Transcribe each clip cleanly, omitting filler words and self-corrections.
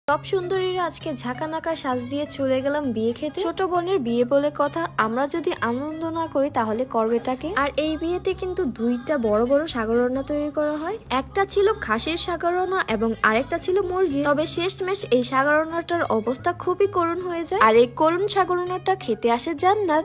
সব সুন্দরীরা আজকে ঝাঁকানাকা সাজ দিয়ে চলে গেলাম বিয়ে খেতে। ছোট বোনের বিয়ে বলে কথা, আমরা যদি আনন্দ না করি তাহলে করবেটাকে। আর এই বিয়েতে কিন্তু দুইটা বড় বড় সাগরনা তৈরি করা হয়। একটা ছিল খাসির সাগরনা এবং আরেকটা ছিল মুরগি। তবে শেষমেশ এই সাগরনাটার অবস্থা খুবই করুণ হয়ে যায়। আর এই করুণ সাগরনাটা খেতে আসে জান্নাত।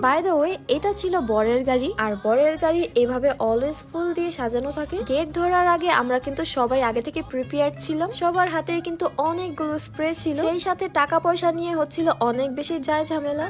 বাই দ্য ওয়ে, এটা ছিল বরের গাড়ি। আর বরের গাড়ি এভাবে অলওয়েজ ফুল দিয়ে সাজানো থাকে। গেট ধরার আগে আমরা কিন্তু সবাই আগে থেকে প্রিপেয়ার ছিলাম। সবার হাতে কিন্তু অনেকগুলো স্প্রে ছিল, সেই সাথে টাকা পয়সা নিয়ে হচ্ছিল অনেক বেশি যায় ঝামেলা।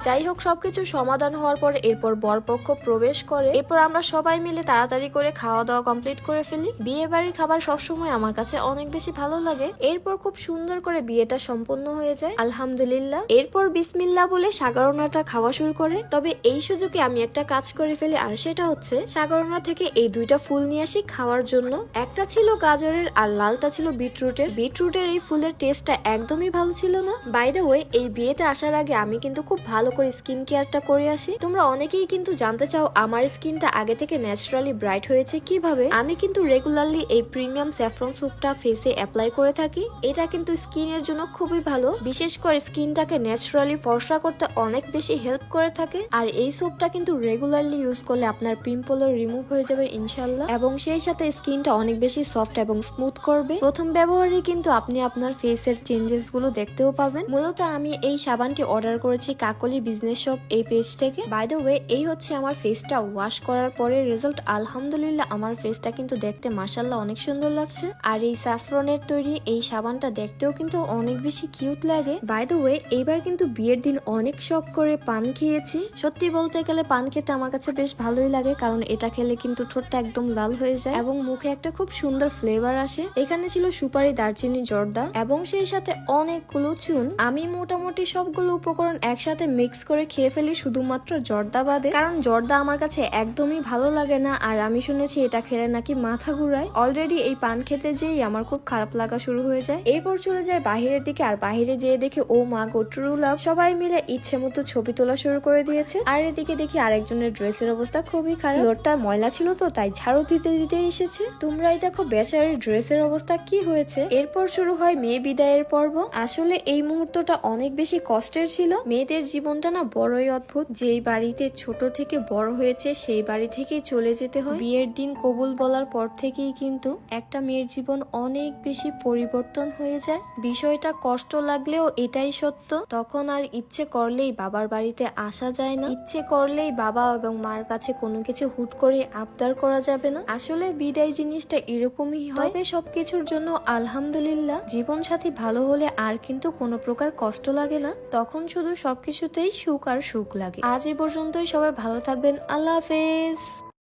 যাই হোক, সবকিছু সমাধান হওয়ার পর এরপর বরপক্ষ প্রবেশ করে। এরপর আমরা সবাই মিলে তাড়াতাড়ি করে খাওয়া দাওয়া কমপ্লিট করে ফেলি। বিয়ে বাড়ির খাবার সবসময় আমার কাছে অনেক বেশি ভালো লাগে। এরপর খুব সুন্দর করে বিয়েটা সম্পন্ন হয়ে যায় আলহামদুলিল্লাহ। এরপর বিসমিল্লাহ বলে সাগরনাটা খাওয়া শুরু করে। তবে এই সুযোগে আমি একটা কাজ করে ফেলি, আর সেটা হচ্ছে সাগরনা থেকে এই দুইটা ফুল নিয়ে আসি খাওয়ার জন্য। একটা ছিল গাজরের আর লালটা ছিল বিটরুটের। বিটরুটের এই ফুলের টেস্টটা একদমই ভালো ছিল না। বাই দ্য ওয়ে, এই বিয়েতে আসার আগে আমি কিন্তু খুব ভালো করে স্কিন কেয়ারটা করে আসি। তোমরা অনেকেই কিন্তু জানতে চাও আমার স্কিনটা আগে থেকে ন্যাচারালি ব্রাইট হয়েছে কিভাবে। আমি কিন্তু রেগুলারলি এই প্রিমিয়াম স্যাফরন সোপটা ফেসে অ্যাপ্লাই করে থাকি। এটা কিন্তু স্কিনের জন্য খুবই ভালো, বিশেষ করে স্কিনটাকে ন্যাচারালি ফর্সা করতে অনেক বেশি হেল্প করে থাকে। আর এই সোপটা কিন্তু রেগুলারলি ইউজ করলে আপনার পিম্পলও রিমুভ হয়ে যাবে ইনশাল্লাহ, এবং সেই সাথে স্কিনটা অনেক বেশি সফট এবং স্মুথ করবে। প্রথম ব্যবহারে কিন্তু আপনি আপনার ফেসের চেঞ্জেস গুলো দেখতেও পাবেন। মূলত আমি এই সাবানটি অর্ডার করেছি কাকলি বিজনেস শপ এই পেজ থেকে। বাই দ্য ওয়ে, এই হচ্ছে আমার ফেসটা ওয়াশ করার পরে রেজাল্ট। আলহামদুলিল্লাহ, আমার ফেসটা কিন্তু দেখতে মাশাআল্লাহ অনেক সুন্দর লাগছে। আর এই স্যাফরনের তৈরি এই সাবানটা দেখতেও কিন্তু অনেক বেশি কিউট লাগে। বাই দ্য ওয়ে, এইবার কিন্তু বিয়ের দিন অনেক শখ করে পান খেয়েছি। সত্যি বলতে গেলে পান খেতে আমার কাছে বেশ ভালোই লাগে, কারণ এটা খেলে কিন্তু ঠোঁটটা একদম লাল হয়ে যায় এবং মুখে একটা খুব সুন্দর ফ্লেভার আসে। এখানে ছিল সুপারি, দারচিনি, জর্দা এবং সেই সাথে অনেকগুলো চুন। আমি মোটামুটি সবগুলো উপকরণ একসাথে মিক্স করে খেয়ে ফেলি, শুধুমাত্র জর্দা বাদে, কারণ জর্দা আমার কাছে একদমই ভালো লাগে না। আর আমি শুনেছি এটা খেলে নাকি মাথা ঘুরায়। অলরেডি এই পান খেতে যেই আমার খুব খারাপ লাগা শুরু হয়ে যায়। এরপর চলে যায় বাহিরের দিকে, আর বাহিরে যেয়ে দেখি ও মা গো ট্রু লাভ, সবাই মিলে ইচ্ছে মতো ছবি তোলা শুরু করে দিয়েছে। আর এদিকে দেখি আরেকজনের ড্রেসের অবস্থা খুবই খারাপ। ফ্লোরটা ময়লা ছিল তো তাই ঝাড়ু দিতে দিতে এসেছে। তোমরাই দেখো বেচারির ড্রেসের অবস্থা কি হয়েছে। এরপর শুরু হয় মেয়ে বিদায়ের পর্ব। আসলে এই মুহূর্তটা অনেক বেশি কষ্টের ছিল। মেয়েদের জীবনটা না বড়ই অদ্ভুত। যেই বাড়িতে ছোট থেকে বড় হয়েছে সেই বাড়ি থেকেই চলে যেতে হয়। বিয়ের দিন কবুল বলার পর থেকেই কিন্তু একটা মেয়ের জীবন অনেক বেশি পরিবর্তন হয়ে যায়। বিষয়টা কষ্ট লাগলেও এটাই সত্য। তখন আর ইচ্ছে করলেই বাবার বাড়িতে আসা যায় না, ইচ্ছে করলেই বাবা এবং মার কাছে কোনো কিছু হুট করে আবদার করা যাবে না। আসলে বিদায় জিনিসটা এরকমই হয়। তবে সবকিছুর জন্য আলহামদুলিল্লাহ, জীবন সাথী ভালো হলে আর কিন্তু কোনো প্রকার কষ্ট লাগে না। তখন শুধু সবকিছুতেই সুখ আর সুখ লাগে। আজ এই পর্যন্তই, সবাই ভালো থাকবেন। আল্লাহ হাফেজ।